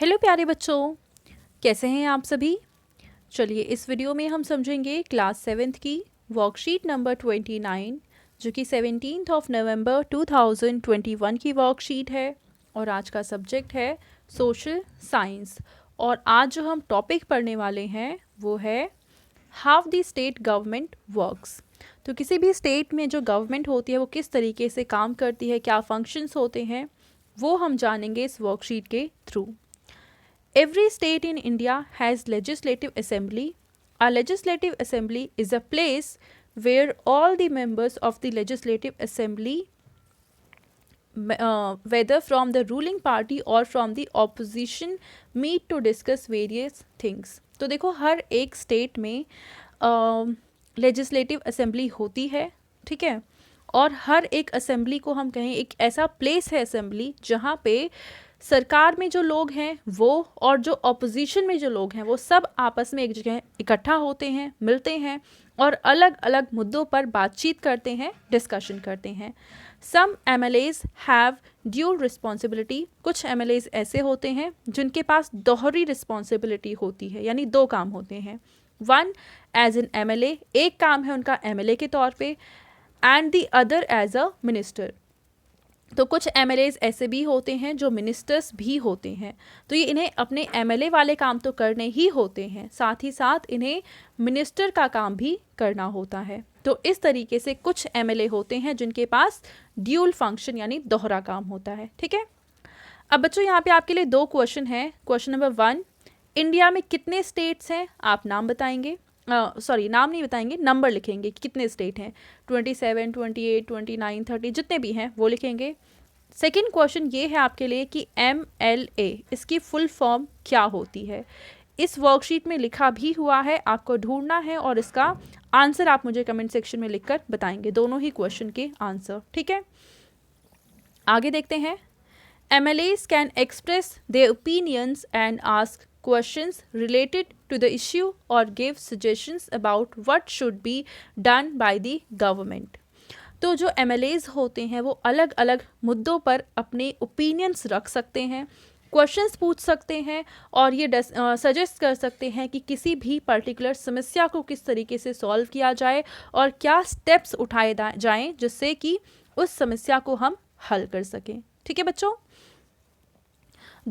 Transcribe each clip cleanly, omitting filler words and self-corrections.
Hello प्यारे बच्चों, कैसे हैं आप सभी। चलिए इस वीडियो में हम समझेंगे क्लास 7th की वर्कशीट नंबर 29 जो कि 17 नवंबर 2021 की वर्कशीट है और आज का सब्जेक्ट है सोशल साइंस। और आज जो हम टॉपिक पढ़ने वाले हैं वो है how the state government works. तो किसी भी स्टेट में जो गवर्नमेंट होती है वो किस तरीके से काम करती है, क्या फंक्शंस होते हैं, वो हम जानेंगे इस वर्कशीट के through. Every state in India has legislative assembly. A legislative assembly is a place where all the members of the legislative assembly, whether from the ruling party or from the opposition, meet to discuss various things. तो देखो हर एक state में legislative assembly होती है, ठीक है। और हर एक असेंबली को हम कहें एक ऐसा प्लेस है असेंबली जहाँ पे सरकार में जो लोग हैं वो और जो ऑपोजिशन में जो लोग हैं वो सब आपस में एक जगह इकट्ठा होते हैं, मिलते हैं और अलग अलग मुद्दों पर बातचीत करते हैं, डिस्कशन करते हैं। सम एमएलएज हैव ड्यूल रिस्पॉन्सिबिलिटी। कुछ एमएलएज ऐसे होते हैं जिनके पास दोहरी रिस्पॉन्सिबिलिटी होती है, यानी दो काम होते हैं। वन एज एन एमएलए, एक काम है उनका एमएलए के तौर पे, and the other as a minister. तो कुछ एमएलएज ऐसे भी होते हैं जो मिनिस्टर्स भी होते हैं। तो ये इन्हें अपने एमएलए वाले काम तो करने ही होते हैं, साथ ही साथ इन्हें मिनिस्टर का काम भी करना होता है। तो इस तरीके से कुछ एमएलए होते हैं जिनके पास ड्यूल फंक्शन यानी दोहरा काम होता है, ठीक है। अब बच्चों यहाँ पे आपके लिए दो क्वेश्चन है। क्वेश्चन नंबर 1, इंडिया में कितने स्टेट्स हैं, आप नाम बताएंगे, नाम नहीं बताएंगे, नंबर लिखेंगे कि कितने स्टेट हैं। 27, 28, 29, 30 जितने भी हैं वो लिखेंगे। सेकेंड क्वेश्चन ये है आपके लिए कि MLA इसकी फुल फॉर्म क्या होती है। इस वर्कशीट में लिखा भी हुआ है, आपको ढूंढना है और इसका आंसर आप मुझे कमेंट सेक्शन में लिखकर बताएंगे, दोनों ही क्वेश्चन के आंसर, ठीक है। आगे देखते हैं। MLAs can express their opinions and ask questions related to the issue or give suggestions about what should be done by the government. तो जो MLAs होते हैं वो अलग अलग मुद्दों पर अपने ओपिनियंस रख सकते हैं, क्वेश्चंस पूछ सकते हैं और ये सजेस्ट कर सकते हैं कि किसी भी पर्टिकुलर समस्या को किस तरीके से सॉल्व किया जाए और क्या स्टेप्स उठाए जाएं जिससे कि उस समस्या को हम हल कर सकें, ठीक है बच्चों।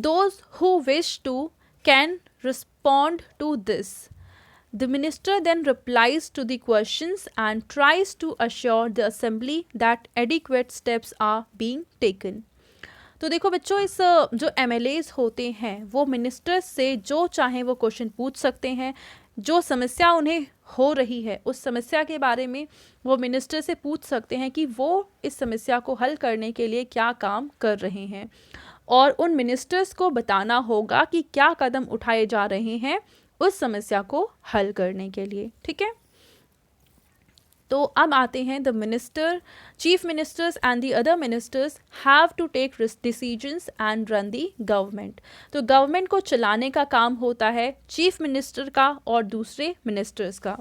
Those who wish to can respond to this. The minister then replies to the questions and tries to assure the assembly that adequate steps are being taken. तो देखो बच्चों, इस जो MLAs होते हैं वो मिनिस्टर्स से जो चाहे वो क्वेश्चन पूछ सकते हैं। जो समस्या उन्हें हो रही है उस समस्या के बारे में वो मिनिस्टर से पूछ सकते हैं कि वो इस समस्या को हल करने के लिए क्या काम कर रहे हैं और उन मिनिस्टर्स को बताना होगा कि क्या कदम उठाए जा रहे हैं उस समस्या को हल करने के लिए, ठीक है। तो अब आते हैं the minister, chief ministers and the other ministers have to take decisions and run the government. तो गवर्नमेंट को चलाने का काम होता है चीफ मिनिस्टर का और दूसरे मिनिस्टर्स का।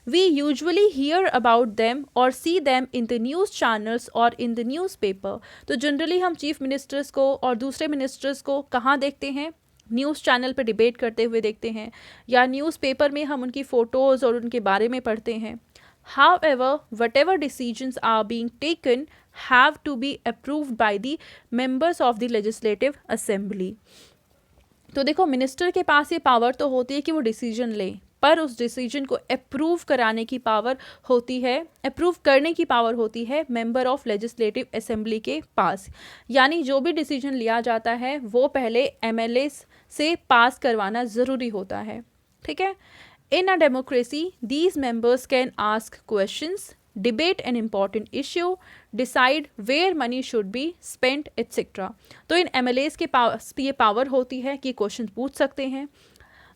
We usually hear about them or see them in the news channels or in the newspaper. तो जनरली हम चीफ मिनिस्टर्स को और दूसरे मिनिस्टर्स को कहाँ देखते हैं, न्यूज़ चैनल पर डिबेट करते हुए देखते हैं या न्यूज़पेपर में हम उनकी फ़ोटोज़ और उनके बारे में पढ़ते हैं। However, whatever decisions are being taken have to be approved by the members of the legislative assembly. तो देखो मिनिस्टर के पास ये पावर तो होती है कि वो डिसीजन ले, पर उस डिसीजन को अप्रूव कराने की पावर होती है, अप्रूव करने की पावर होती है मेंबर ऑफ लेजिस्लेटिव असेंबली के पास। यानी जो भी डिसीजन लिया जाता है वो पहले MLA से पास करवाना ज़रूरी होता है, ठीक है। In a democracy these members can ask questions, debate an important issue, decide where money should be spent etcetera. तो इन MLAs के पास ये पावर होती है कि क्वेश्चन पूछ सकते हैं,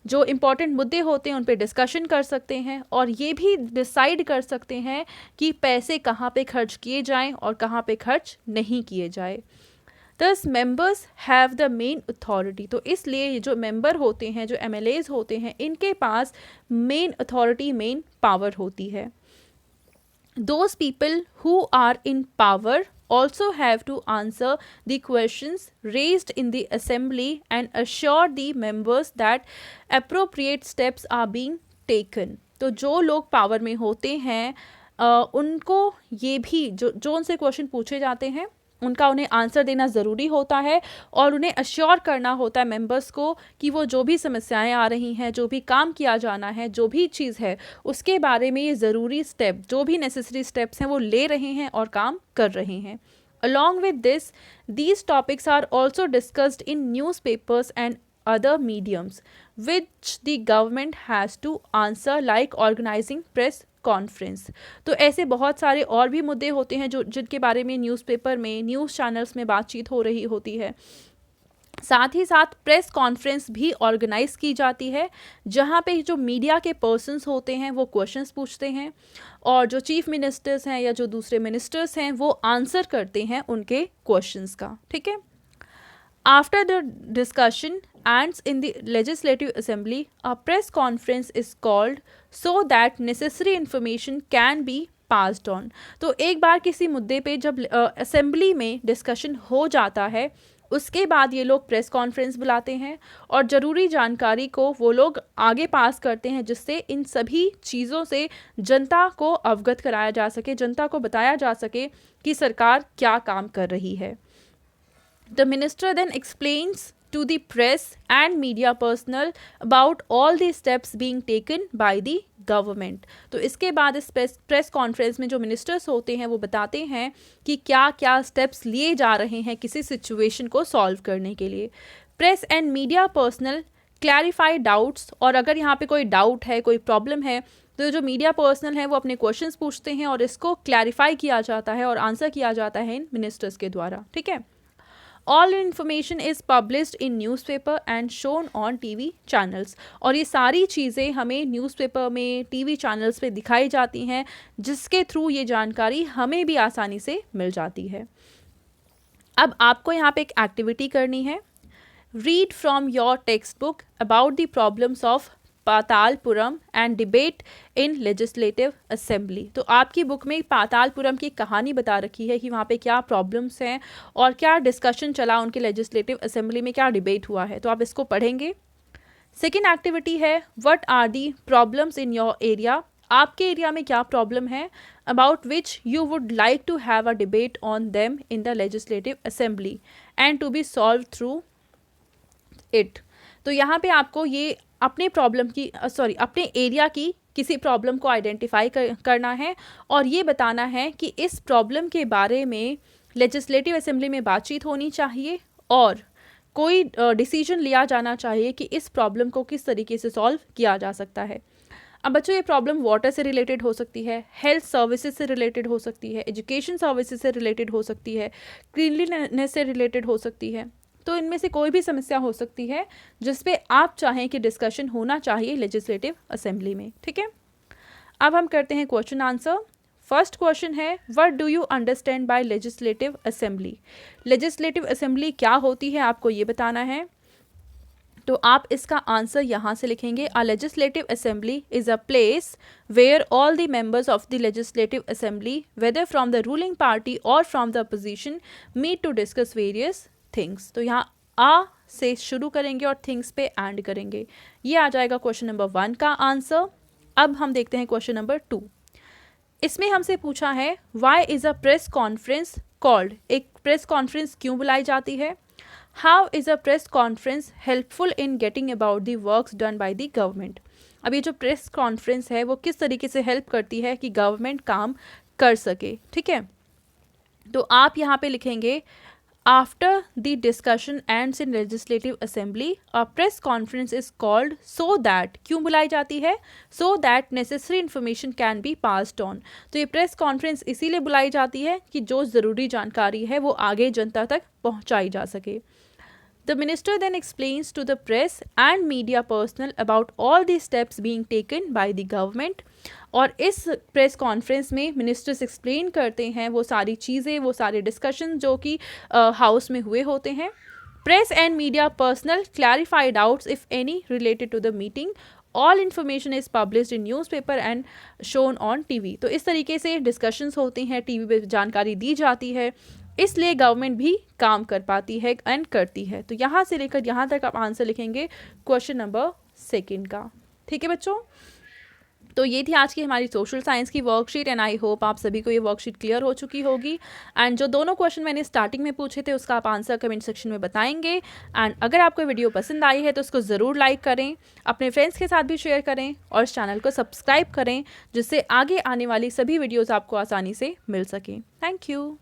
जो इम्पॉर्टेंट मुद्दे होते हैं उन पे डिस्कशन कर सकते हैं और ये भी डिसाइड कर सकते हैं कि पैसे कहाँ पे खर्च किए जाएं और कहाँ पे खर्च नहीं किए जाए। दस members have the main authority. तो इसलिए ये जो मेंबर होते हैं, जो MLAs होते हैं, इनके पास मेन अथॉरिटी, मेन पावर होती है। Those people who are in power also have to answer the questions raised in the assembly and assure the members that appropriate steps are being taken. तो जो लोग power में होते हैं उनको ये भी जो उनसे क्वेश्चन पूछे जाते हैं उनका उन्हें आंसर देना ज़रूरी होता है और उन्हें अश्योर करना होता है मेंबर्स को कि वो जो भी समस्याएं आ रही हैं, जो भी काम किया जाना है, जो भी चीज़ है उसके बारे में ये ज़रूरी स्टेप, जो भी नेसेसरी स्टेप्स हैं वो ले रहे हैं और काम कर रहे हैं. Along with this, these topics are also discussed in newspapers and other mediums which the government has to answer, like organizing press conference. तो ऐसे बहुत सारे और भी मुद्दे होते हैं जो जिनके बारे में न्यूज़पेपर में, न्यूज़ चैनल्स में बातचीत हो रही होती है. साथ ही साथ प्रेस कॉन्फ्रेंस भी ऑर्गेनाइज की जाती है जहाँ पे जो मीडिया के पर्सन्स होते हैं वो क्वेश्चंस पूछते हैं और जो चीफ मिनिस्टर्स हैं या जो दूसरे मिनिस्टर्स हैं वो आंसर करते हैं उनके क्वेश्चंस का. ठीक है. After the discussion ends in the legislative assembly, a press conference is called so that necessary information can be passed on. तो एक बार किसी मुद्दे पे जब असेंबली में डिस्कशन हो जाता है उसके बाद ये लोग प्रेस कॉन्फ्रेंस बुलाते हैं और ज़रूरी जानकारी को वो लोग आगे पास करते हैं जिससे इन सभी चीज़ों से जनता को अवगत कराया जा सके, जनता को बताया जा सके कि सरकार क्या काम कर रही है. The minister then explains to the press and media personnel about all the steps being taken by the government. तो इसके बाद इस प्रेस कॉन्फ्रेंस में जो मिनिस्टर्स होते हैं वो बताते हैं कि क्या क्या स्टेप्स लिए जा रहे हैं किसी सिचुएशन को सॉल्व करने के लिए. Press and media personal clarify doubts, और अगर यहाँ पे कोई डाउट है, कोई प्रॉब्लम है तो जो मीडिया पर्सनल हैं वो अपने क्वेश्चंस पूछते हैं और इसको क्लैरिफाई किया जाता है और आंसर किया जाता है इन मिनिस्टर्स के द्वारा. ठीक है. All information is published in newspaper and shown on TV channels. और ये सारी चीज़ें हमें न्यूज़पेपर में, टीवी चैनल्स पे दिखाई जाती हैं जिसके थ्रू ये जानकारी हमें भी आसानी से मिल जाती है. अब आपको यहाँ पे एक एक्टिविटी करनी है. Read from your text book about the problems of Patalpuram and debate in legislative assembly. तो आपकी बुक में पातालपुरम की कहानी बता रखी है कि वहाँ पे क्या प्रॉब्लम्स हैं और क्या डिस्कशन चला उनके लेजिस्लेटिव असेंबली में, क्या डिबेट हुआ है. तो आप इसको पढ़ेंगे. सेकेंड एक्टिविटी है what are the problems in your area. आपके एरिया में क्या प्रॉब्लम है about which you would like to have a debate on them in the legislative assembly and to be solve through it. तो यहाँ पे आपको ये अपने प्रॉब्लम की अपने एरिया की किसी प्रॉब्लम को आइडेंटिफाई करना है और ये बताना है कि इस प्रॉब्लम के बारे में लेजिस्लेटिव असेंबली में बातचीत होनी चाहिए और कोई डिसीजन लिया जाना चाहिए कि इस प्रॉब्लम को किस तरीके से सॉल्व किया जा सकता है. अब बच्चों ये प्रॉब्लम वाटर से रिलेटेड हो सकती है, हेल्थ सर्विसेज से रिलेटेड हो सकती है, एजुकेशन सर्विसेज से रिलेटेड हो सकती है, क्लीनलीनेस से रिलेटेड हो सकती है. तो इनमें से कोई भी समस्या हो सकती है जिस पे आप चाहें कि डिस्कशन होना चाहिए लेजिस्लेटिव असेंबली में. ठीक है. अब हम करते हैं क्वेश्चन आंसर. फर्स्ट क्वेश्चन है what do you understand by legislative assembly. Legislative assembly क्या होती है आपको ये बताना है. तो आप इसका आंसर यहाँ से लिखेंगे. A legislative assembly is a place where all the members of the legislative assembly whether from the ruling party और from the opposition meet to discuss various things. तो यहाँ आ से शुरू करेंगे और थिंग्स पे एंड करेंगे. ये आ जाएगा क्वेश्चन नंबर 1 का आंसर. अब हम देखते हैं क्वेश्चन नंबर 2. इसमें हमसे पूछा है why is a press conference called. एक प्रेस कॉन्फ्रेंस क्यों बुलाई जाती है. How is a press conference helpful in getting about the works done by the government. अब ये जो प्रेस कॉन्फ्रेंस है वो किस तरीके से हेल्प करती है कि गवर्नमेंट काम कर सके. ठीक है. तो आप यहाँ पे लिखेंगे After the discussion ends in legislative assembly, a press conference is called so that क्यों बुलाई जाती है so that necessary information can be passed on. तो ये प्रेस कॉन्फ्रेंस इसीलिए बुलाई जाती है कि जो ज़रूरी जानकारी है वो आगे जनता तक पहुंचाई जा सके. The minister then explains to the press and media personnel about all the steps being taken by the government. और इस प्रेस कॉन्फ्रेंस में मिनिस्टर्स एक्सप्लेन करते हैं वो सारी चीज़ें, वो सारे डिस्कशन जो कि हाउस में हुए होते हैं. Press and media personal clarify doubts if any related to the meeting all information is published in newspaper and shown on TV. तो इस तरीके से डिस्कशंस होती हैं, टीवी पे जानकारी दी जाती है, इसलिए गवर्नमेंट भी काम कर पाती है एंड करती है। तो यहाँ से लेकर यहाँ तक आप आंसर लिखेंगे क्वेश्चन नंबर 2 का। ठीक है बच्चों, तो ये थी आज की हमारी सोशल साइंस की वर्कशीट एंड आई होप आप सभी को ये वर्कशीट क्लियर हो चुकी होगी। एंड जो दोनों क्वेश्चन मैंने स्टार्टिंग में पूछे थे उसका आप आंसर कमेंट सेक्शन में बताएंगे। एंड अगर आपको वीडियो पसंद आई है तो उसको ज़रूर लाइक करें, अपने फ्रेंड्स के साथ भी शेयर करें और इस चैनल को सब्सक्राइब करें, जिससे आगे आने वाली सभी वीडियोज़ आपको आसानी से मिल सकें। Thank you.